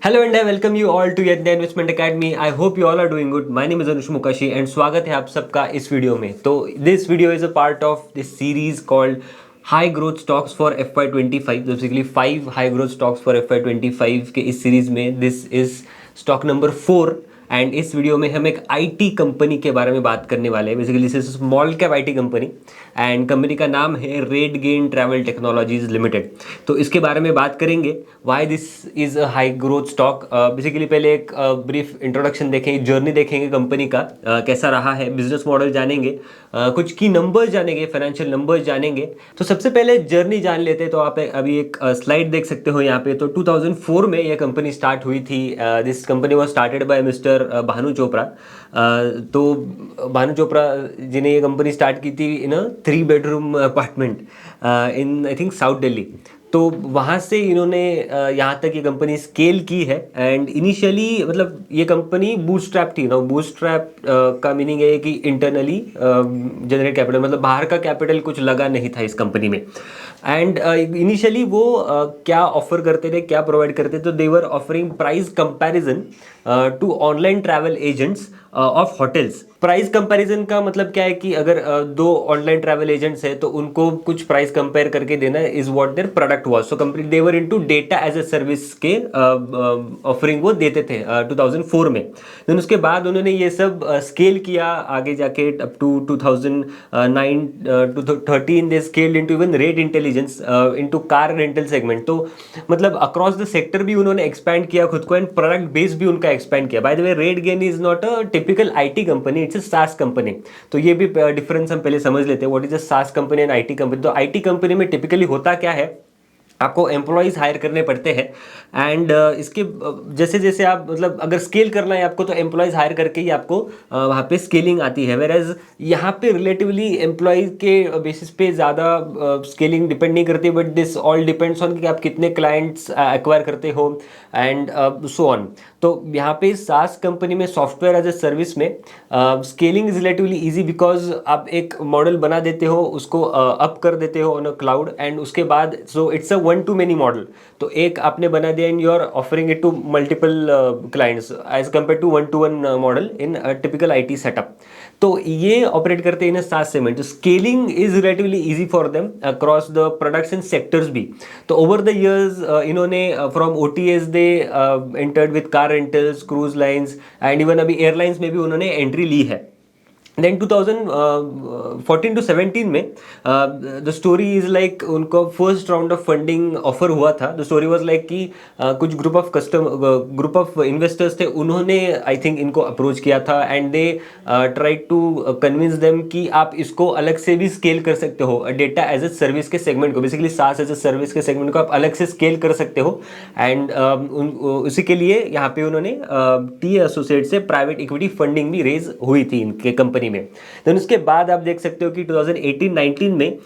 Hello and I welcome you all to Yet Investment Academy. I hope you all are doing good. My name is Anush Mukashi and स्वागत है आप सबका इस video में। तो this video is a part of this series called High Growth Stocks for FY25. Basically 5 high growth stocks for FY25 के इस series में this is stock number 4 and इस वीडियो में हम एक आईटी कंपनी के बारे में बात करने वाले हैं। Basically this is small cap IT company and company का नाम है red gain travel technologies limited. तो इसके बारे में बात करेंगे why this is a high growth stock. Basically पहले एक ब्रीफ इंट्रोडक्शन देखेंगे, जर्नी देखेंगे कंपनी का कैसा रहा है, बिजनेस मॉडल जानेंगे, कुछ की नंबर्स जानेंगे, फाइनेंशियल नंबर्स जानेंगे। तो सबसे पहले जर्नी जान लेते हैं। तो आप अभी एक स्लाइड देख सकते हो यहाँ पे। तो 2004 में यह कंपनी स्टार्ट हुई थी। This company was started by mister Bhanu Chopra. तो भानु चोपड़ा जी ने ये कंपनी स्टार्ट की थी इन 3 bedroom apartment in I think south Delhi. तो वहाँ से इन्होंने यहाँ तक ये कंपनी स्केल की है एंड इनिशियली मतलब ये कंपनी बूटस्ट्रैप थी ना। बूटस्ट्रैप का मीनिंग है कि इंटरनली जनरेट कैपिटल, मतलब बाहर का कैपिटल कुछ लगा नहीं था इस कंपनी में। एंड इनिशियली वो क्या ऑफर करते थे, क्या प्रोवाइड करते थे, तो they were offering price comparison to online travel agents of hotels. Price comparison का मतलब क्या है कि अगर दो ऑनलाइन ट्रैवल एजेंट्स हैं तो उनको कुछ प्राइस कंपेयर करके देना is what their product was. So company they were into data as a service के ऑफरिंग वो देते थे 2004 में। देन उसके बाद उन्होंने ये सब स्केल किया आगे जाके up to 2009 to 13 they scaled into even rate intelligence into car rental segment. तो मतलब अक्रॉस द सेक्टर भी उन्होंने एक्सपैंड किया खुद को एंड प्रोडक्ट बेस भी उनका एक्सपैंड किया। Bye the way red gain is not a typical IT company, it's a सास कंपनी। तो ये भी डिफरेंस हम पहले समझ लेते हैं, व्हाट इज अ सास कंपनी एंड आईटी कंपनी। तो आईटी कंपनी में टिपिकली होता क्या है, आपको एम्प्लॉयज़ हायर करने पड़ते हैं एंड इसके जैसे जैसे आप मतलब अगर स्केल करना है आपको तो एम्प्लॉयज़ हायर करके ही आपको वहाँ पे स्केलिंग आती है। वेर एज यहाँ पे रिलेटिवली एम्प्लॉयज़ के बेसिस पे ज़्यादा स्केलिंग डिपेंड नहीं करती, but this all depends on कि आप कितने क्लाइंट्स एक्वायर करते हो एंड सो ऑन। तो यहाँ पे सास कंपनी में सॉफ्टवेयर एज ए सर्विस में scaling is relatively easy because आप एक मॉडल बना देते हो, उसको अप कर देते हो ऑन अ क्लाउड एंड उसके बाद so it's a one to many model. तो एक आपने बना दिया and you are offering it to multiple clients as compare to one to one model in typical IT setup. तो ये ऑपरेट करते हैं इन सास सेगमेंट। तो scaling is relatively easy for them across the products and sectors भी। तो over the years इन्होंने from OTS they entered with car rentals, cruise lines and even अभी airlines में भी उन्होंने एंट्री ली है। देन 2014 टू 17 में द स्टोरी इज लाइक उनको first round of funding offer हुआ था। द स्टोरी वाज लाइक कि कुछ ग्रुप ऑफ इन्वेस्टर्स थे, उन्होंने आई थिंक इनको अप्रोच किया था and they tried to convince them कि आप इसको अलग से भी स्केल कर सकते हो। डेटा एज ए सर्विस के सेगमेंट को, बेसिकली सास एज ए सर्विस के सेगमेंट को आप अलग से स्केल कर सकते हो एंड उसी के लिए यहाँ पे उन्होंने टी एसोसिएट से प्राइवेट इक्विटी फंडिंग भी रेज हुई थी इनके कंपनी में। देन उसके बाद आप देख सकते हो कि 2018-19 में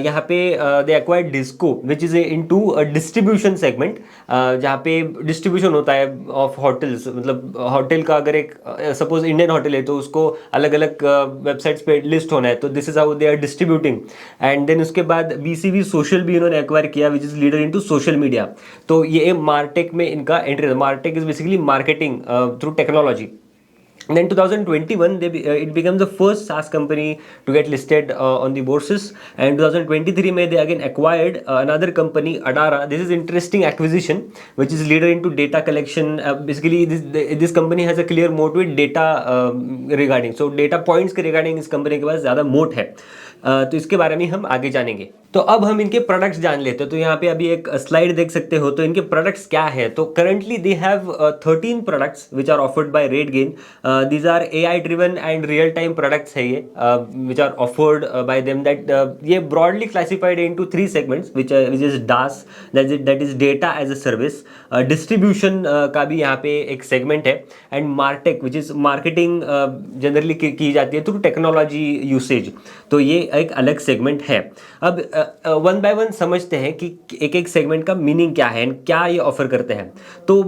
यहाँ पे दे acquired disco which is into distribution segment, जहाँ पे डिस्ट्रीब्यूशन होता है ऑफ होटल्स। मतलब होटल का अगर एक सपोज इंडियन होटल है तो उसको अलग अलग वेबसाइट्स पे लिस्ट होना है, तो this is how they are distributing. And then उसके बाद बीसीवी सोशल भी इन्होंने एक्वायर किया which is leader into social media. तो ये मार्टेक में इनका एंट्री। Martech is basically marketing through technology. Then 2021, it became the first SaaS company to get listed on the bourses. And 2023 में they again acquired another company, Adara. This is interesting acquisition, which is leader into data collection. Basically, this company has a clear moat with data regarding. So data points के regarding इस company के पास ज़्यादा मोट है। तो इसके बारे में हम आगे जानेंगे। तो अब हम इनके प्रोडक्ट्स जान लेते हैं। तो यहाँ पे अभी एक स्लाइड देख सकते हो। तो इनके प्रोडक्ट्स क्या है, तो currently they have 13 products which are offered by RateGain. These are AI driven and real time products है ये which are offered by them. That ये broadly classified into 3 segments which is DaaS, that is data as a service. Distribution का भी यहाँ पे एक segment है and martech which is marketing generally की जाती है थ्रू टेक्नोलॉजी यूसेज। तो ये एक अलग सेगमेंट है। अब वन बाय वन समझते हैं कि एक एक सेगमेंट का मीनिंग क्या है एंड क्या ये ऑफर करते हैं। तो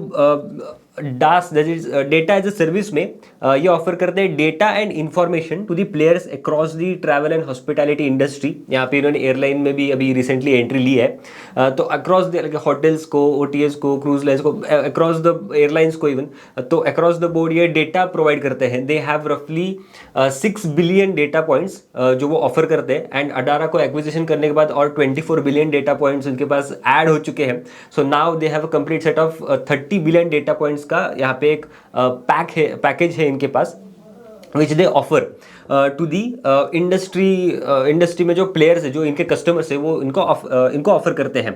DaaS that is data as a service में ये ऑफर करते हैं data and information to the players across the travel and hospitality industry. यहाँ पे इन्होंने एयरलाइन में भी अभी रिसेंटली एंट्री ली है। तो अक्रॉस द होटल्स को, ओटीएस को, क्रूज लाइन्स को, अक्रॉस द एयरलाइंस को इवन, तो अक्रॉस द बोर्ड ये डेटा प्रोवाइड करते हैं। दे हैव रफली 6 बिलियन डेटा पॉइंट्स जो वो ऑफर करते हैं, एंड अडारा को एक्विजिशन करने के बाद और 24 बिलियन डेटा पॉइंट्स उनके पास ऐड हो चुके हैं। So now they have a complete set of 30 billion data points का यहाँ पे एक पैकेज है इनके पास, which they offer to the industry में जो प्लेयर्स है, जो इनके कस्टमर्स है, वो इनको ऑफर करते हैं।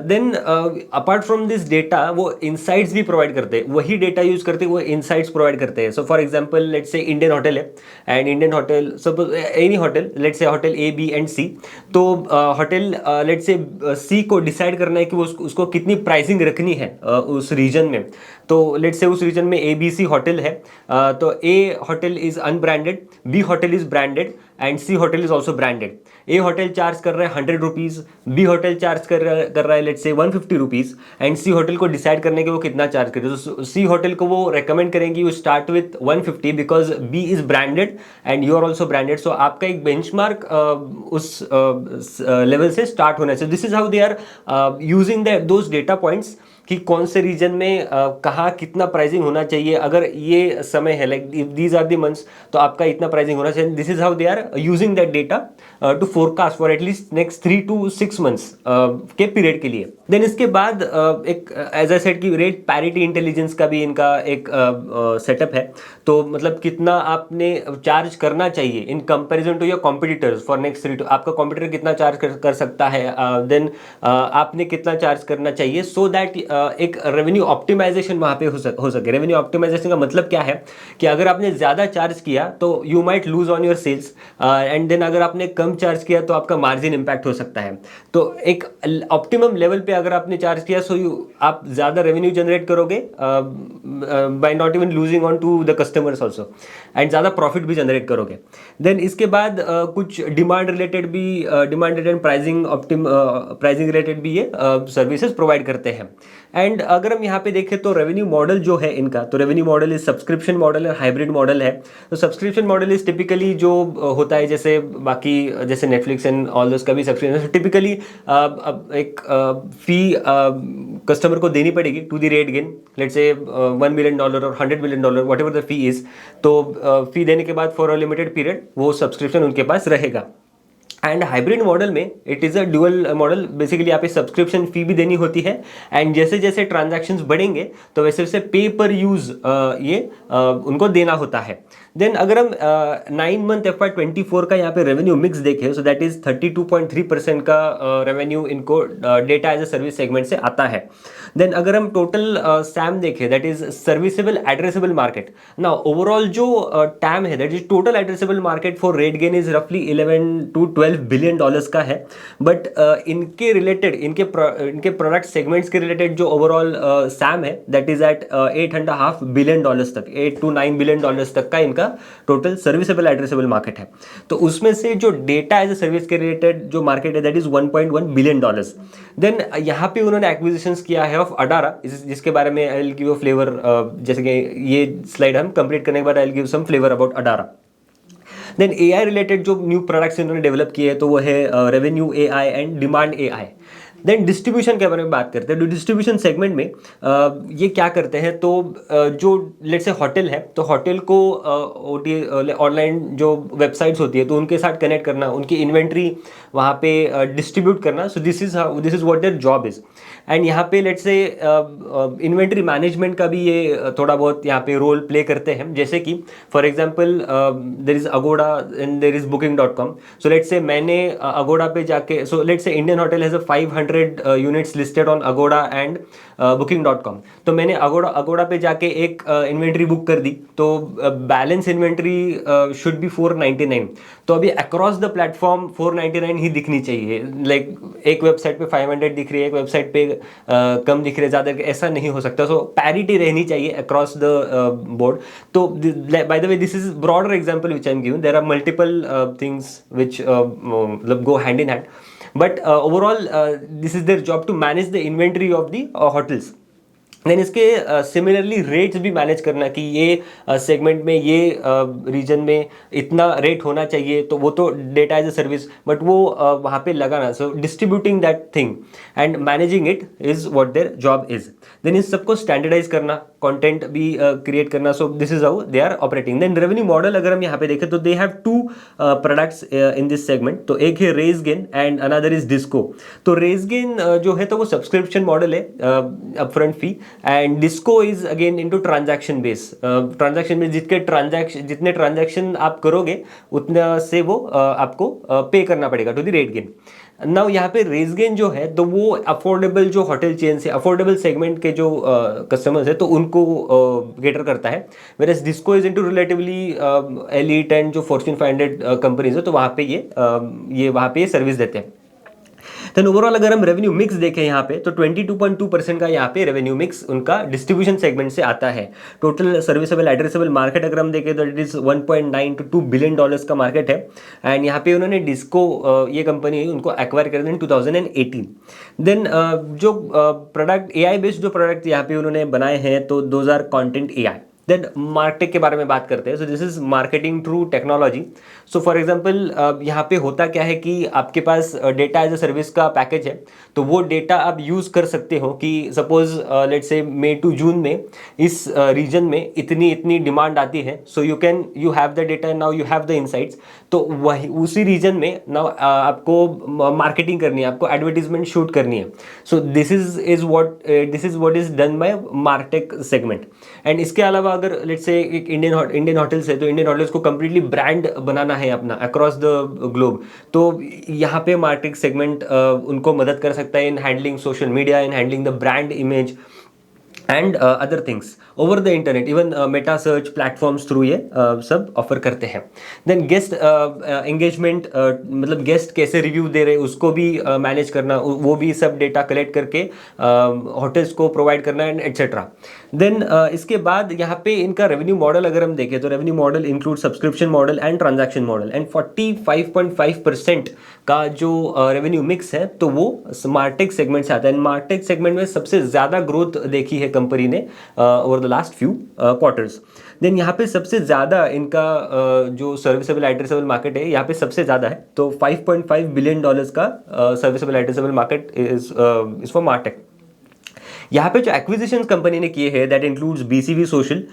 Then apart from this data वो इनसाइट्स भी प्रोवाइड करते हैं, वही डेटा यूज करते वो इनसाइट्स प्रोवाइड करते हैं। So for example let's say Indian hotel है, and Indian hotel suppose any hotel, let's say hotel A, B and C. तो होटल लेट्स से सी को डिसाइड करना है कि वो उसको कितनी प्राइसिंग रखनी है उस रीजन में। तो लेट्स से उस रीजन में ए बी सी होटल है, तो A hotel is unbranded, B hotel is branded and C hotel is also branded. A hotel charge कर रहा है 100 रुपीज़, बी होटल चार्ज कर रहा है let's say 150 rupees, and C hotel को decide करने के वो कितना चार्ज करे। तो सी होटल को वो रेकमेंड करेंगे you start with 150 because B is branded and you are also branded. So आपका एक बेंचमार्क उस लेवल से स्टार्ट होना चाहिए। This is how they are using those data points कि कौन से रीजन में कहाँ कितना प्राइसिंग होना चाहिए। अगर ये समय है like these are the months, तो आपका इतना प्राइसिंग होना चाहिए। This is how they are using that data to forecast for at least next 3 to 6 months के पीरियड के लिए। देन इसके बाद एक एज आई सेड की रेट पैरिटी इंटेलिजेंस का भी इनका एक सेटअप है। तो मतलब कितना आपने चार्ज करना चाहिए in comparison to your competitors for next 3 to, आपका कॉम्पिटिटर कितना चार्ज कर सकता है, देन आपने कितना चार्ज करना चाहिए, सो दैट एक रेवेन्यू ऑप्टिमाइजेशन वहाँ पे हो सके। रेवेन्यू ऑप्टिमाइजेशन का मतलब क्या है कि अगर आपने ज़्यादा चार्ज किया तो you might lose on your sales, and then अगर आपने कम चार्ज किया तो आपका मार्जिन इंपैक्ट हो सकता है। तो एक ऑप्टिमम लेवल पे अगर आपने चार्ज किया सो आप ज़्यादा रेवेन्यू जनरेट करोगे by not even losing on to the customers also, and ज़्यादा प्रॉफिट भी जनरेट करोगे। देन इसके बाद कुछ demand related and pricing related भी ये सर्विसेज प्रोवाइड करते हैं। एंड अगर हम यहाँ पे देखें तो रेवेन्यू मॉडल जो है इनका, तो revenue model is subscription model और हाइब्रिड मॉडल है। तो सब्सक्रिप्शन मॉडल इज टिपिकली जो होता है जैसे बाकी जैसे नेटफ्लिक्स एंड ऑल दिस का भी सब्सक्रिप्शन, टिपिकली एक फी कस्टमर को देनी पड़ेगी to the RateGain, let's say $1 million और $100 million whatever the fee is. तो फी देने के बाद फॉर अ लिमिटेड पीरियड वो सब्सक्रिप्शन उनके पास रहेगा। एंड हाइब्रिड मॉडल में it is a dual model, basically यहाँ पे सब्सक्रिप्शन फी भी देनी होती है, एंड जैसे जैसे ट्रांजैक्शंस बढ़ेंगे तो वैसे वैसे पे पर यूज़ ये उनको देना होता है। देन अगर हम 9 मंथ FY24 का यहाँ पे रेवेन्यू मिक्स देखें, सो दैट इज 32.3% का रेवेन्यू इनको data as a service segment से आता है। देन अगर हम टोटल सैम देखें, that is serviceable addressable market. ना ओवरऑल जो टैम है, that is total addressable market for RateGain is रफली 11 to 12 बिलियन डॉलर्स का है। बट इनके रिलेटेड इनके प्रोडक्ट सेगमेंट्स के रिलेटेड जो ओवरऑल सैम है, दैट इज एट $8.5 बिलियन तक, $8 to 9 बिलियन तक का इनका टोटल सर्विसेबल एड्रेसेबल मार्केट है। तो उसमें से जो डेटा एज अ सर्विस के रिलेटेड जो मार्केट है, दैट इज $1.1 बिलियन। देन यहाँ पे उन्होंने एक्विजिशंस किया है ऑफ अडारा, जिसके बारे में I will give a flavour, जैसे कि ये स्लाइड हम कंप्लीट करने के बाद I will give some flavour about Adara. Then AI related जो न्यू प्रोडक्ट्स इन्होंने डेवलप किए हैं, तो वो है revenue AI and demand AI। Then distribution के बारे में बात करते हैं। डिस्ट्रीब्यूशन सेगमेंट में ये क्या करते हैं, तो जो लेट्स से होटल है, तो होटल को ऑनलाइन जो वेबसाइट्स होती है तो उनके साथ कनेक्ट करना, उनकी इन्वेंट्री वहाँ पे डिस्ट्रीब्यूट करना। So this is what their job is. And यहाँ पे लेट्स से इन्वेंट्री मैनेजमेंट का भी ये थोड़ा बहुत यहाँ पे रोल प्ले करते हैं। जैसे कि for example there is Agoda and there is booking.com। So let's say मैंने अगोडा पे जाके, so let's say Indian hotel has 500 units listed on Agoda and booking.com। तो मैंने अगोडा पे जाके एक इन्वेंट्री बुक कर दी, तो बैलेंस इन्वेंट्री शुड बी 499। तो अभी अक्रॉस द प्लेटफॉर्म 499 ही दिखनी चाहिए। लाइक एक वेबसाइट पे 500 दिख रही है, एक वेबसाइट पे कम दिख रहे हैं, ज़्यादा ऐसा नहीं हो सकता। सो पैरिटी रहनी चाहिए अक्रॉस द बोर्ड। तो by the way this is broader example which I am giving, there are multiple things which मतलब go hand in hand, but overall this is their job to manage the inventory of the hotels. Then इसके similarly rates भी manage करना कि ये segment में ये reason में इतना रेट होना चाहिए, तो वो तो data as a service, but वो वहाँ पे लगाना, so distributing that thing and managing it is what their job is. Then इस सबको स्टैंडर्डाइज करना, कंटेंट भी क्रिएट करना, so this is how they are operating. Then revenue model अगर हम यहाँ पे देखें तो they have two products in this segment, तो एक है RateGain and another is disco. तो रेज़गेन जो है तो वो सब्सक्रिप्शन मॉडल है, upfront fee, and disco is again into transaction base. Transaction में जितने ट्रांजैक्शन आप करोगे उतना से वो आपको पे करना पड़ेगा to the RateGain. Now यहाँ पे रेज़गेन जो है तो वो अफोर्डेबल जो होटल चेन से अफोर्डेबल सेगमेंट के जो कस्टमर्स है तो उनको केटर करता है, whereas DHISCO is into relatively elite and जो फॉर्च्यून 500 कंपनीज है, तो वहाँ पे ये वहाँ पे ये सर्विस देते हैं। देन ओवरऑल अगर हम रेवेन्यू मिक्स देखें यहाँ पे तो 22.2% का यहाँ पे रेवेन्यू मिक्स उनका डिस्ट्रीब्यूशन सेगमेंट से आता है। टोटल सर्विसेबल एड्रेसेबल मार्केट अगर हम देखें तो it is 1.9 to 2 billion dollars का मार्केट है, एंड यहाँ पे उन्होंने डिस्को ये कंपनी है उनको एक्वायर कर इन 2018। देन जो प्रोडक्ट AI बेस्ड जो प्रोडक्ट यहाँ पे उन्होंने बनाए हैं तो those are content AI। Then marketing के बारे में बात करते हैं, so this is marketing through technology. So for example यहाँ पे होता क्या है कि आपके पास डेटा एज अ सर्विस का पैकेज है, तो वो डेटा आप यूज़ कर सकते हो कि suppose let's say May to June में इस रीजन में इतनी इतनी डिमांड आती है, so you have the data now, you have the insights, तो वही उसी रीजन में नाउ आपको मार्केटिंग करनी है, आपको एडवर्टीजमेंट शूट करनी है। So this is what is done by martech segment. And इसके अलावा अगर लेट्स से एक इंडियन होटल्स है तो इंडियन होटल्स को कंप्लीटली ब्रांड बनाना है अपना अक्रॉस द ग्लोब, तो यहाँ पे मार्केटिंग सेगमेंट उनको मदद कर सकता है in handling social media, in handling the brand image and other things over the internet, even Meta search platforms through ये सब ऑफर करते हैं। देन गेस्ट एंगेजमेंट, मतलब गेस्ट कैसे रिव्यू दे रहे हैं उसको भी मैनेज करना, वो भी सब डेटा कलेक्ट करके होटल्स को प्रोवाइड करना एंड एट्सेट्रा। देन इसके बाद यहाँ पे इनका रेवेन्यू मॉडल अगर हम देखें तो revenue model include subscription model and transaction model, and 45.5% का जो रेवेन्यू मिक्स है तो वो स्मार्टेक सेगमेंट से आता है। मार्टेक सेगमेंट में सबसे ज़्यादा ग्रोथ देखी है कंपनी ने over the last few quarters. Then यहाँ पे सबसे ज़्यादा इनका जो सर्विसेबल एड्रेसेबल मार्केट है यहाँ पे सबसे ज़्यादा है, तो 5.5 बिलियन डॉलर्स का serviceable addressable market is for martech. यहाँ पे जो एक्विजिशन कंपनी ने किए हैं that includes BCV social,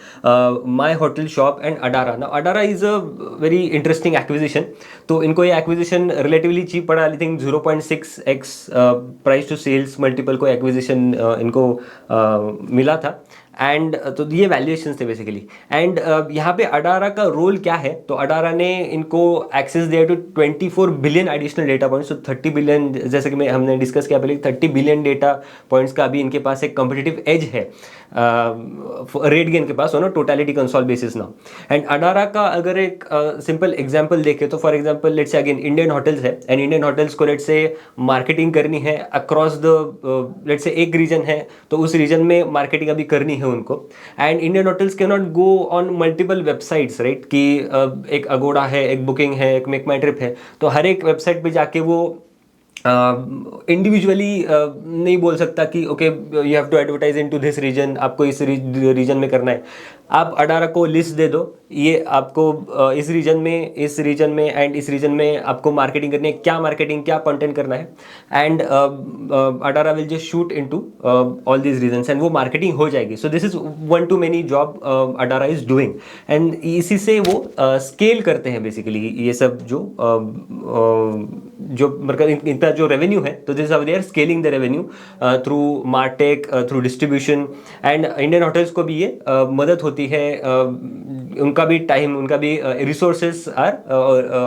my hotel shop and Adara. Now Adara is a very interesting acquisition, तो इनको ये एक्विजिशन रिलेटिवली चीप पड़ा, I think 0.6x price to sales multiple को एक्विजिशन इनको मिला था, एंड तो ये वैल्यूएशन थे बेसिकली। एंड यहाँ पे अडारा का रोल क्या है, तो अडारा ने इनको एक्सेस दिया to 24 billion additional data points, तो 30 बिलियन, जैसे कि हमने डिस्कस किया पहले, 30 बिलियन डेटा पॉइंट्स का अभी इनके पास एक कॉम्पिटिटिव एज है रेडगेन के पास on totality consol basis now. And Adara का अगर एक सिंपल एग्जांपल देखें तो for example let's say again Indian hotels है, एंड इंडियन होटल्स को लेट्स से मार्केटिंग करनी है अक्रॉस द लेट्स से एक रीजन है तो उस रीजन में मार्केटिंग अभी करनी है उनको, and Indian hotels can not go on multiple websites right, कि एक अगोड़ा है, एक बुकिंग है, एक मेक माई ट्रिप है, तो हर एक वेबसाइट पे जाके वो इंडिविजुअली नहीं बोल सकता कि okay you have to advertise in to this region, आपको इस रीजन में करना है। आप अडारा को लिस्ट दे दो, ये आपको इस रीजन में एंड इस रीजन में आपको मार्केटिंग करनी है, क्या मार्केटिंग क्या कंटेंट करना है, and Adara will just shoot into all these regions and वो मार्केटिंग हो जाएगी। So this is one to many job Adara is doing, and इसी से वो स्केल करते हैं बेसिकली ये सब जो मतलब इनका जो रेवेन्यू है, तो this how they are scaling the revenue through martech, through distribution, and Indian hotels को भी ये मदद होती है, उनका भी टाइम, उनका भी resources are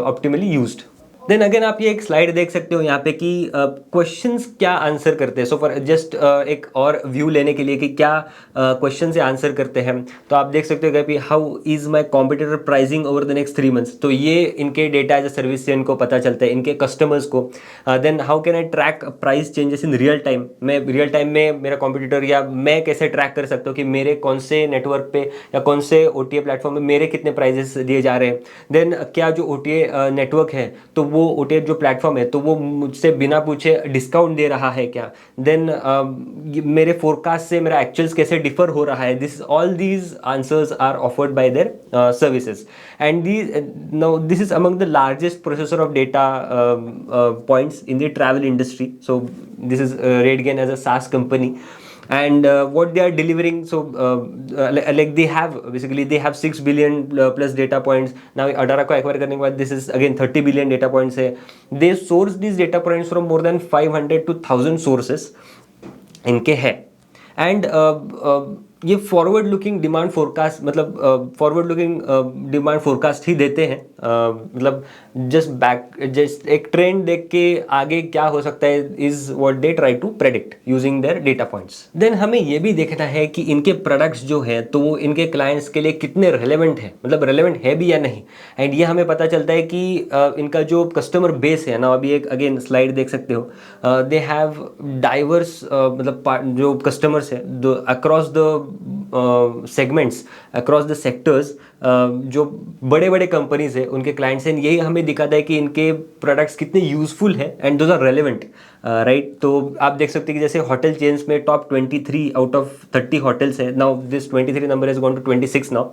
optimally used. Then again आप ये एक स्लाइड देख सकते हो यहाँ पे कि क्वेश्चंस क्या आंसर करते हैं। सो फॉर जस्ट एक और व्यू लेने के लिए कि क्या क्वेश्चन से आंसर करते हैं, तो आप देख सकते हो कि how is my competitor pricing over the next 3 months, तो ये इनके डेटा एज अ सर्विस से इनको पता चलता है इनके कस्टमर्स को। Then how can I track price changes in real time, मैं रियल टाइम में मेरा कॉम्पिटिटर या मैं कैसे ट्रैक कर सकता हूँ कि मेरे कौन से नेटवर्क पे या कौन से OTA प्लेटफॉर्म में मेरे कितने प्राइजेस दिए जा रहे हैं। देन क्या जो OTA नेटवर्क है तो वो OTA जो प्लेटफॉर्म है तो वो मुझसे बिना पूछे डिस्काउंट दे रहा है क्या, देन मेरे फोरकास्ट से मेरा एक्चुअल्स कैसे डिफर हो रहा है, this all these answers are offered by their services and this is among the largest processor of data points in the travel industry. So this is RateGain as a SaaS company, and what they are delivering. So like they have basically they have 6 billion plus data points. Now Adara को acquire करने के बाद this is again 30 billion data points है. They source these data points from more than 500 to 1000 sources इनके है. And ये forward looking demand forecast, मतलब forward looking demand forecast ही देते हैं. मतलब जस्ट एक ट्रेंड देख के आगे क्या हो सकता है is what they try to predict using their data points. Then हमें ये भी देखना है कि इनके प्रोडक्ट्स जो है तो वो इनके क्लाइंट्स के लिए कितने रेलेवेंट है, मतलब रेलेवेंट है भी या नहीं. एंड ये हमें पता चलता है कि इनका जो कस्टमर बेस है ना, अभी एक अगेन स्लाइड देख सकते हो, दे हैव डाइवर्स मतलब जो कस्टमर्स है across the segments, across the sectors. जो बड़े बड़े कंपनीज है उनके क्लाइंट्स हैं, यही हमें दिखाता है कि इनके प्रोडक्ट्स कितने यूजफुल है and those are relevant, right. तो आप देख सकते हैं कि जैसे होटल चेन्स में टॉप 23 आउट ऑफ 30 होटल्स है. Now this 23 number is gone to 26 now.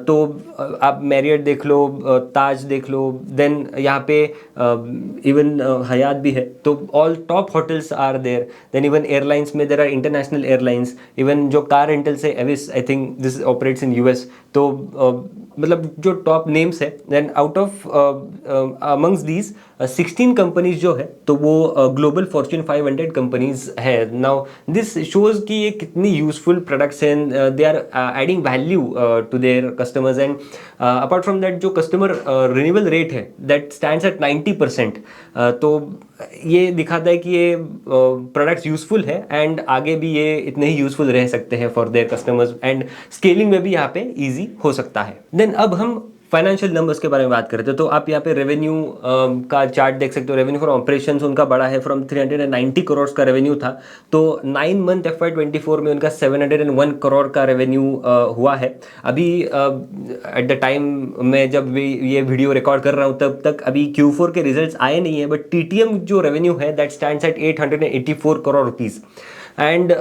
तो आप मैरियट देख लो, ताज देख लो, देन यहाँ पे इवन हयात भी है. तो all top hotels are there. Then even airlines में there are international airlines. Even जो कार रेंटल्स है Avis, I think this operates in US. तो मतलब जो टॉप नेम्स है. Then out of amongst these 16 companies जो है तो वो ग्लोबल फॉर्च्यून 500 कंपनीज है. नाउ दिस शोज कि ये कितनी यूजफुल प्रोडक्ट्स हैं, they are adding value to their customers. And apart from that जो कस्टमर रिन्यूअल रेट है दैट स्टैंड्स एट 90%. तो ये दिखाता है कि ये प्रोडक्ट्स यूजफुल है एंड आगे भी ये इतने ही यूजफुल रह सकते हैं for their customers, and scaling में भी यहाँ पे ईजी हो सकता है. देन अब हम फाइनेंशियल नंबर्स के बारे में बात करते हैं. तो आप यहाँ पे रेवेन्यू का चार्ट देख सकते हो. रेवेन्यू फॉर ऑपरेशंस उनका बड़ा है, फ्रॉम 390 करोड़ का रेवेन्यू था. तो 9 मंथ FY24 में उनका 701 करोड़ का रेवेन्यू हुआ है. अभी एट द टाइम में जब ये वीडियो रिकॉर्ड कर रहा हूँ तब तक अभी Q4 के रिजल्ट्स आए नहीं है, बट TTM जो रेवेन्यू है that stands at 884 crore rupees. And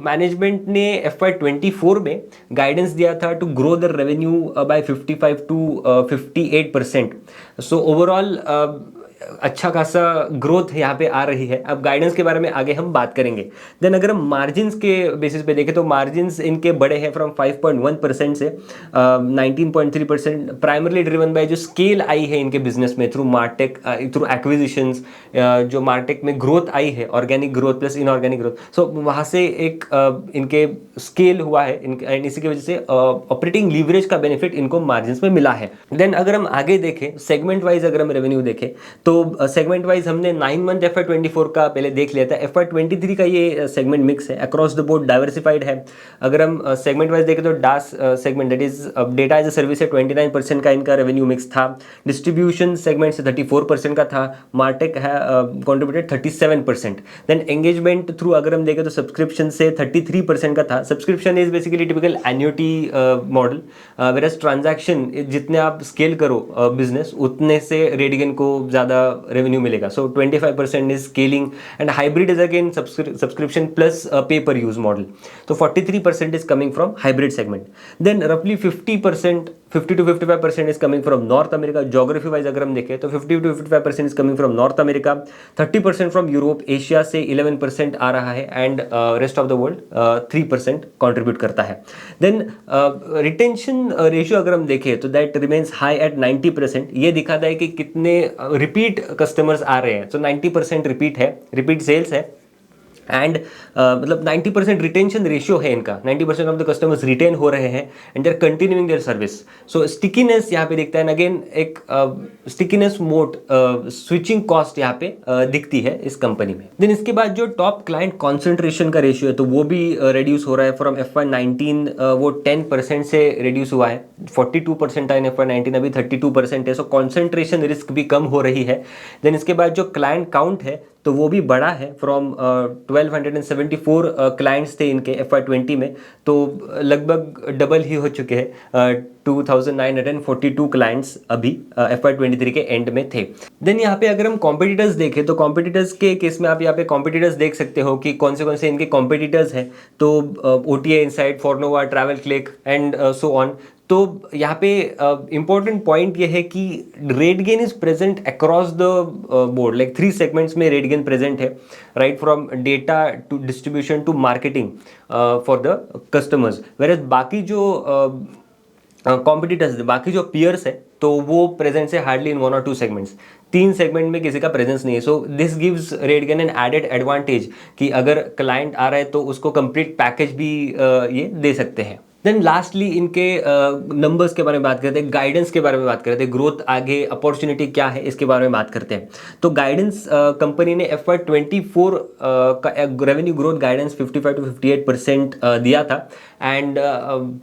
management ने FY24 में गाइडेंस दिया था to grow the revenue by 55 to 58%. So overall अच्छा खासा ग्रोथ यहाँ पे आ रही है. अब गाइडेंस के बारे में आगे हम बात करेंगे. देन अगर हम मार्जिन्स के बेसिस पे देखें तो मार्जिन्स इनके बड़े हैं फ्रॉम 5.1% से 19.3%, प्राइमरली ड्रिवन बाय जो स्केल आई है इनके बिजनेस में थ्रू मार्टेक, थ्रू एक्विजिशंस. जो मार्टेक में ग्रोथ आई है, organic growth plus inorganic growth, so वहाँ से एक इनके स्केल हुआ है एंड इसी की वजह से ऑपरेटिंग लीवरेज का बेनिफिट इनको मार्जिन्स में मिला है. देन अगर हम आगे देखें सेगमेंट वाइज, अगर हम रेवेन्यू देखें तो सेगमेंट वाइज हमने 9 मंथ FY24 का पहले देख लिया था. FY23 का ये सेगमेंट मिक्स है, अक्रॉस द बोर्ड डाइवर्सिफाइड है. अगर हम सेगमेंट वाइज देखें तो DaaS segment that is data as a service से 29% का इनका रेवेन्यू मिक्स था. डिस्ट्रीब्यूशन सेगमेंट से 34% का था. मार्टेक है कॉन्ट्रीब्यूटेड 37%. देन एंगेजमेंट थ्रू अगर हम देखें तो सब्सक्रिप्शन से 33% का था. Subscription is basically typical annuity model, whereas transaction जितने आप स्केल करो बिजनेस उतने से RateGain को ज़्यादा रेवेन्यू मिलेगा. So 25% is scaling and hybrid is again subscription plus pay per use model. तो 43% is coming from hybrid segment. Then रफली 50 to 55% is coming from North America. Geography wise अगर हम देखें तो 50 to 55% is coming from North America, 30% from Europe, Asia से 11% आ रहा है and rest of the world 3% contribute करता है. देन रिटेंशन रेशियो अगर हम देखें तो दैट रिमेन्स हाई एट 90%. ये दिखाता है कि कितने रिपीट कस्टमर्स आ रहे हैं. सो 90% रिपीट है, रिपीट सेल्स है एंड मतलब 90% रिटेंशन रेशियो है इनका. 90% ऑफ द कस्टमर्स रिटेन हो रहे हैं and they are continuing their service. So stickiness यहाँ पे दिखता है. अगेन एक स्टिकीनेस मोड, स्विचिंग कॉस्ट यहाँ पे दिखती है इस कंपनी में. देन इसके बाद जो टॉप क्लाइंट कॉन्सेंट्रेशन का रेशियो है तो वो भी रिड्यूस हो रहा है. फ्रॉम FY19 वो 10% से रिड्यूस हुआ है. 42% था इन FY19, अभी 32% है. सो कॉन्सेंट्रेशन रिस्क भी कम हो रही है. देन इसके बाद जो क्लाइंट काउंट है तो वो भी बढ़ा है फ्रॉम 1274 क्लाइंट्स थे इनके FY20 में, तो लगभग डबल ही हो चुके हैं, 2942 क्लाइंट्स अभी FY23 के एंड में थे। देन यहाँ पे अगर हम कॉम्पिटिटर्स देखें तो कॉम्पिटिटर्स के केस में आप यहाँ पे कॉम्पिटिटर्स देख सकते हो कि कौन से इनके कॉम्पिटिटर्स हैं। तो OTA insight, Fornova, travel click and so on. तो यहाँ पे इम्पोर्टेंट पॉइंट ये है कि RateGain is present across the board, like 3 segments में RateGain प्रेजेंट है, right from data to distribution to marketing for the customers. Where बाकी जो कॉम्पिटिटर्स, बाकी जो पियर्स है, तो वो प्रेजेंस है हार्डली इन 1 और 2 सेगमेंट्स। 3 सेगमेंट में किसी का प्रेजेंस नहीं है। So this gives RateGain an added advantage कि अगर क्लाइंट आ रहा है तो उसको कंप्लीट पैकेज भी ये दे सकते हैं। देन लास्टली इनके नंबर्स के बारे में बात करते हैं, गाइडेंस के बारे में बात करते हैं, ग्रोथ आगे अपॉर्चुनिटी क्या है इसके बारे में बात करते हैं। तो गाइडेंस कंपनी ने FY24 का रेवेन्यू ग्रोथ गाइडेंस 55 to 58% दिया था। एंड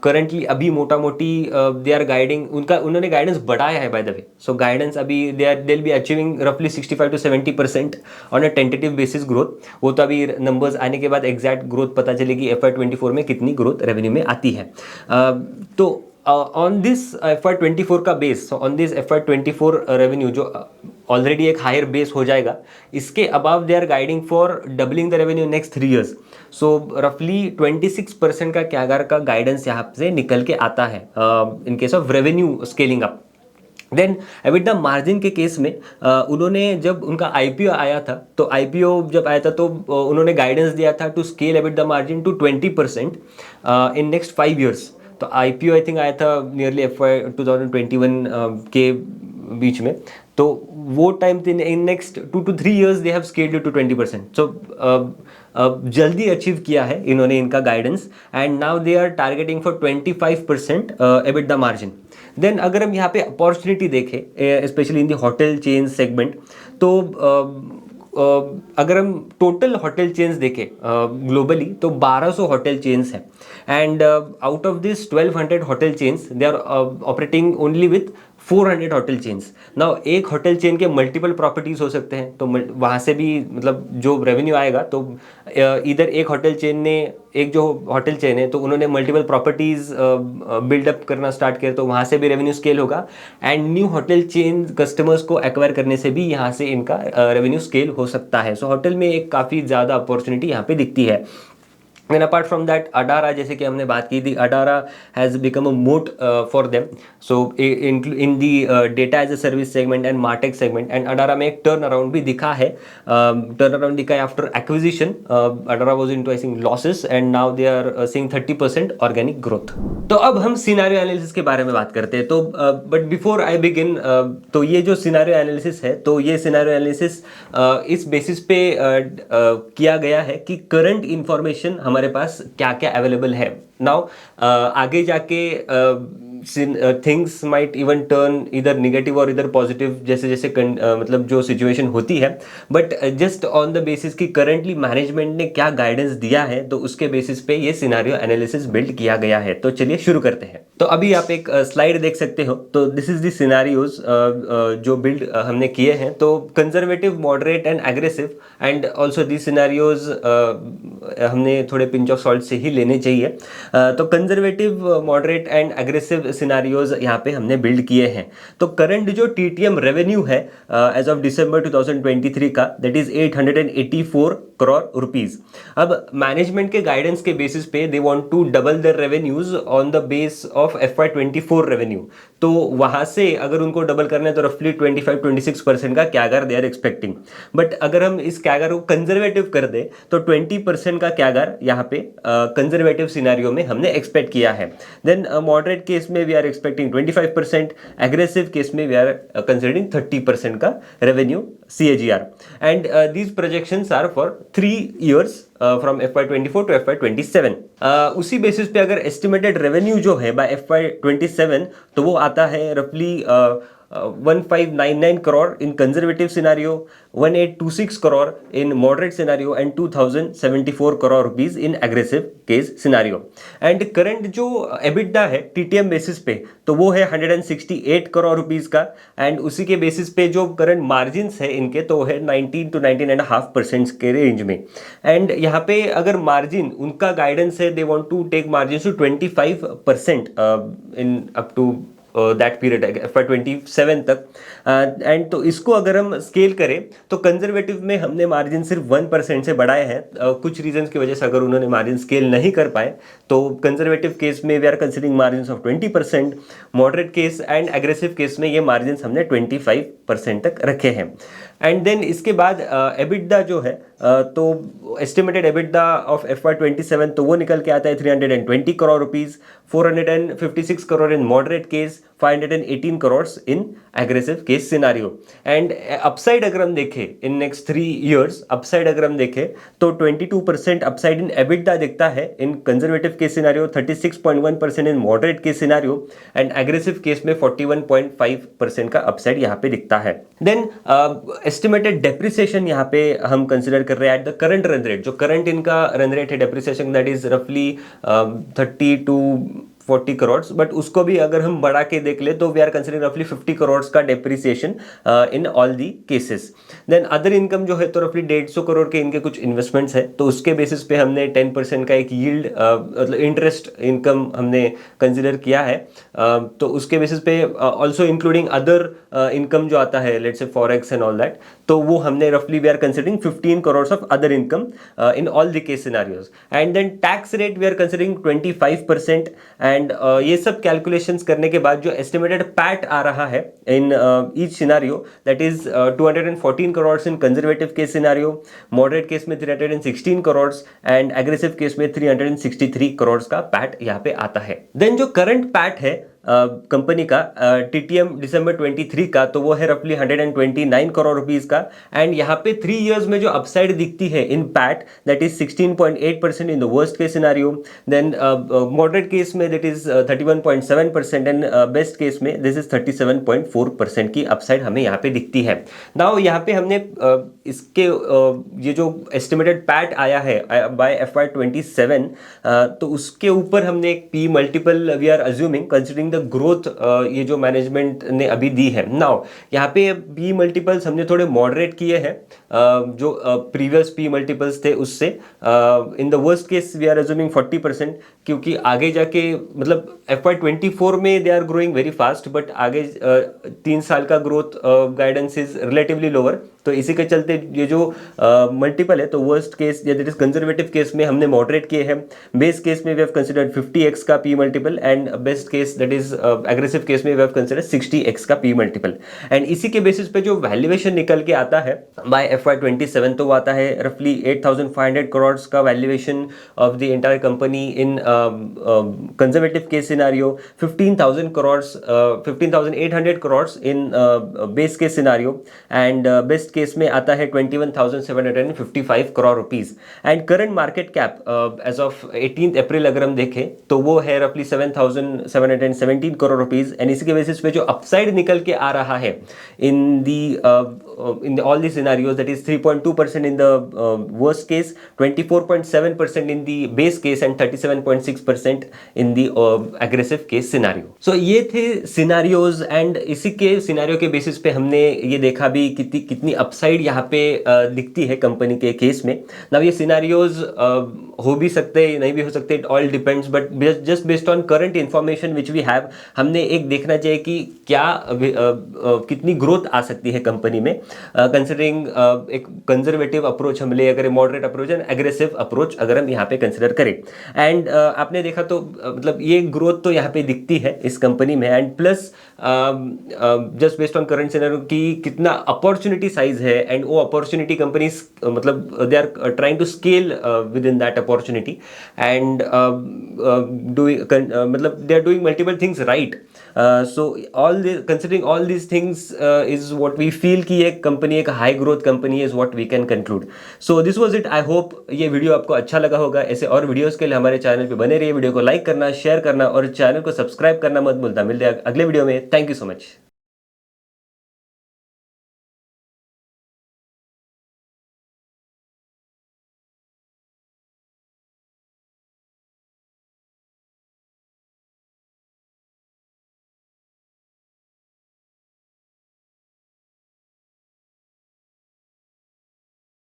करंटली अभी मोटा मोटी दे आर गाइडिंग, उन्होंने गाइडेंस बढ़ाया है bye the way. So guidance अभी दे विल बी अचीविंग रफली 65 to 70% on a tentative basis growth. वो तो अभी नंबर्स आने के बाद एग्जैक्ट ग्रोथ पता चलेगी FY24 में कितनी ग्रोथ रेवेन्यू में आती है। तो ऑन दिस FY24 का base, on this FY24 revenue जो ऑलरेडी एक हायर बेस हो जाएगा, इसके above they are guiding for doubling the revenue next 3 years। So रफली 26% का कैगर का गाइडेंस यहाँ से निकल के आता है in case of revenue scaling up. Then EBITDA margin के केस में उन्होंने, जब उनका IPO आया था, तो IPO जब आया था तो उन्होंने गाइडेंस दिया था to scale EBITDA margin to 20% in next 5 years। तो IPO आई थिंक आया था नियरली FY 2021 के बीच में। तो वो time in next 2 to 3 years they have scaled to 20%। So जल्दी अचीव किया है इन्होंने इनका guidance, and now they are targeting for 25% EBITDA margin. Then अगर हम यहाँ पे अपॉर्चुनिटी देखें specially in the hotel chain segment, तो अगर हम टोटल होटल चेन्स देखें ग्लोबली तो 1200 होटल चेन्स हैं। And out of this 1200 hotel chains they are operating only with 400 hotel chains. Now एक होटल चेन के मल्टीपल प्रॉपर्टीज हो सकते हैं, तो वहाँ से भी मतलब जो रेवेन्यू आएगा, तो इधर एक होटल चेन ने, एक जो होटल चेन है तो उन्होंने मल्टीपल प्रॉपर्टीज बिल्डअप करना स्टार्ट किया, तो वहाँ से भी रेवेन्यू स्केल होगा। And new hotel chain customers को एक्वायर करने से भी यहाँ से इनका रेवेन्यू स्केल हो सकता है। सो होटल में एक काफ़ी ज़्यादा अपॉर्चुनिटी यहाँ पे दिखती है। And apart from that, Adara, जैसे कि हमने बात की थी, Adara has become a moat for them. So in the data as a service segment and MarTech segment, and Adara में एक turn around भी दिखा है, turn around दिखा है after acquisition. Adara was into I think losses and now they are seeing 30% organic growth. तो अब हम सिनेरियो एनालिसिस के बारे में बात करते हैं। तो बट बिफोर आई बिगिन, तो ये जो सिनेरियो एनालिसिस है, तो ये सिनेरियो एनालिसिस इस बेसिस पे किया गया है कि करंट इंफॉर्मेशन हमारे पास क्या क्या अवेलेबल है। नाउ आगे जाके थिंग्स माइट इवन टर्न इधर निगेटिव और इधर पॉजिटिव, जैसे जैसे मतलब जो सिचुएशन होती है, but just on the basis कि करंटली मैनेजमेंट ने क्या गाइडेंस दिया है, तो उसके बेसिस पे ये सिनेरियो एनालिसिस बिल्ड किया गया है। तो चलिए शुरू करते हैं। तो अभी आप एक स्लाइड देख सकते हो, तो दिस इज द सिनेरियोज जो बिल्ड हमने किए हैं। तो conservative, moderate and aggressive, and also the scenarios हमने थोड़े पिंच ऑफ सॉल्ट से ही लेने चाहिए। तो conservative, moderate and aggressive scenarios यहाँ पे हमने बिल्ड किए हैं। तो करंट जो TTM रेवेन्यू है एज ऑफ December 2023 का, दैट इज 884 करोड़ रुपीज। अब मैनेजमेंट के गाइडेंस के बेसिस पे they want to double their revenues on the base of FY24 revenue. तो वहां से अगर उनको डबल करना है तो रफली 25-26% का CAGR they are expecting. But अगर हम इस कैगर को कंजर्वेटिव कर दे तो 20% का कैगर यहाँ पे कंजर्वेटिव सिनेरियो में हमने एक्सपेक्ट किया है। देन मॉडरेट केस में we are expecting 25%, aggressive case में वी आर कंसिडरिंग 30% का revenue CAGR। And these projections are for 3 years from FY24 to FY27। उसी बेसिस पे अगर एस्टिमेटेड रेवेन्यू जो है बाय FY27 तो वो आता है रफली 1599 crore in conservative scenario, 1826 crore in moderate scenario and 2074 crore rupees in aggressive case scenario. And current जो EBITDA है TTM बेसिस पे तो वो है 168 करोड़ रुपीस का, एंड उसी के बेसिस पे जो करंट मार्जिन्स है इनके तो है 19 to 19.5% के रेंज में। एंड यहाँ पे अगर मार्जिन उनका गाइडेंस है, they want to take margin to 25% in up to that period FY27 तक। एंड तो इसको अगर हम स्केल करें तो कंजर्वेटिव में हमने मार्जिन सिर्फ 1% से बढ़ाए हैं। कुछ रीजंस की वजह से अगर उन्होंने मार्जिन स्केल नहीं कर पाए तो कंजर्वेटिव केस में we are considering margin of 20%, moderate case and aggressive case में ये मार्जिन हमने 25% तक रखे हैं। एंड देन इसके बाद EBITDA जो है तो एस्टिमेटेड EBITDA ऑफ FY27 तो वो निकल के आता है 320 crore rupees, 456 crore in moderate case, 518 crore in aggressive case scenario. And upside अगर हम देखें इन नेक्स्ट 3 years, अपसाइड अगर हम देखें तो 22% अपसाइड इन EBITDA दिखता है in conservative case scenario, 36.1% in moderate case scenario and aggressive case में 41.5% का अपसाइड यहाँ पे दिखता है। देन एस्टिमेटेड डेप्रिसिएशन यहाँ पे हम कंसिडर कर रहे हैं at the current run rate. जो करंट इनका रन रेट है डेप्रिसिएशन दैट इज रफली 30 to 40 करोड़, बट उसको भी अगर हम बढ़ा के देख ले तो वी आर कंसिडरिंग रफली 50 करोड़ का depreciation in all the cases. Then other income जो है तो रफली 150 करोड़ के इनके कुछ इन्वेस्टमेंट्स है, तो उसके बेसिस पे हमने 10% का एक यील्ड मतलब इंटरेस्ट इनकम हमने कंसिडर किया है। तो उसके बेसिस पे ऑल्सो इंक्लूडिंग अदर इनकम जो आता है लेट्स से फॉरेक्स एंड ऑल दैट, तो वो हमने रफली we are considering 15 crore of other income in all the case scenarios. And then tax rate we are considering 25%। And ये सब कैलकुलेशंस करने के बाद जो एस्टिमेटेड पैट आ रहा है in each scenario that is 214 crore in conservative case scenario, moderate case में 316 crore and aggressive case में 363 करोड़ का पैट यहाँ पे आता है। देन जो करंट पैट है कंपनी का TTM दिसंबर 23 का तो वो है रफली 129 करोड़ रुपीस का। एंड यहाँ पे 3 years में जो अपसाइड दिखती है in PAT that is 16.8% in the worst case scenario, then moderate case में that is 31.7% and best case में दिस इज 37.4% की अपसाइड हमें यहाँ पे दिखती है। नाउ यहाँ पे हमने इसके ये जो एस्टिमेटेड पैट आया है बाय FY27 तो उसके ऊपर हमने एक P multiple we are assuming considering the growth ये जो मैनेजमेंट ने अभी दी है। नाउ यहाँ पे P मल्टीपल्स हमने थोड़े मॉडरेट किए हैं जो प्रीवियस P मल्टीपल्स थे उससे। In the worst case we are assuming 40%, क्योंकि आगे जाके मतलब FY24 में they are growing very fast, but आगे 3 साल का growth guidance is relatively lower, तो इसी के चलते ये जो मल्टीपल है तो वर्स्ट केस या दैट इज कंजर्वेटिव केस में हमने मॉडरेट किए हैं, बेस केस में वी हैव कंसीडर्ड 50x का P multiple and best case that is aggressive case में वी हैव कंसीडर्ड 60x का P मल्टीपल। एंड इसी के बेसिस पे जो वैल्यूएशन निकल के आता है बाय FY27 तो वो आता है रफली 8,500 करोड़ का valuation of the entire company in conservative case scenario, 15,800 crore in base case scenario and best case में आता है 21,755 crore rupees. And current market cap as of 18 April अगर हम देखें तो वो है रफली 7,717 करोड़ रुपीस। एंड इसी के बेसिस पे जो अपसाइड निकल के आ रहा है in the all the scenarios that is 3.2% in the worst case, 24.7% in the base case and 37.6% in the aggressive case scenario. So ये थे सिनारियोज एंड इसी के सिनारियो के बेसिस पे हमने ये देखा भी कितनी अपसाइड यहाँ पे दिखती है कंपनी के केस में। ना ये सिनारियोज हो भी सकते हैं नहीं भी हो सकते, it all depends, but just based on current information which we have हमने एक देखना चाहिए कि क्या कितनी ग्रोथ आ सकती है कंपनी में कंसिडरिंग एक कंजर्वेटिव अप्रोच हम ले, अगर moderate approach and aggressive approach अगर हम यहाँ पे कंसिडर करें। एंड आपने देखा तो मतलब ये ग्रोथ तो यहाँ पे दिखती है इस कंपनी में, and plus just based on current scenario की कितना अपॉर्चुनिटी साइज है एंड वो अपॉर्चुनिटी कंपनीज मतलब they are trying to scale with in that opportunity and मतलब they are doing multiple things right so considering all these things is what we feel कि एक company एक high growth company is what we can conclude. So this was it. I hope ये video आपको अच्छा लगा होगा. ऐसे और वीडियोस के लिए हमारे चैनल पे बने रहिए. वीडियो को लाइक करना, शेयर करना और चैनल को सब्सक्राइब करना मत भूलना. मिलते हैं अगले वीडियो में. Thank you so much.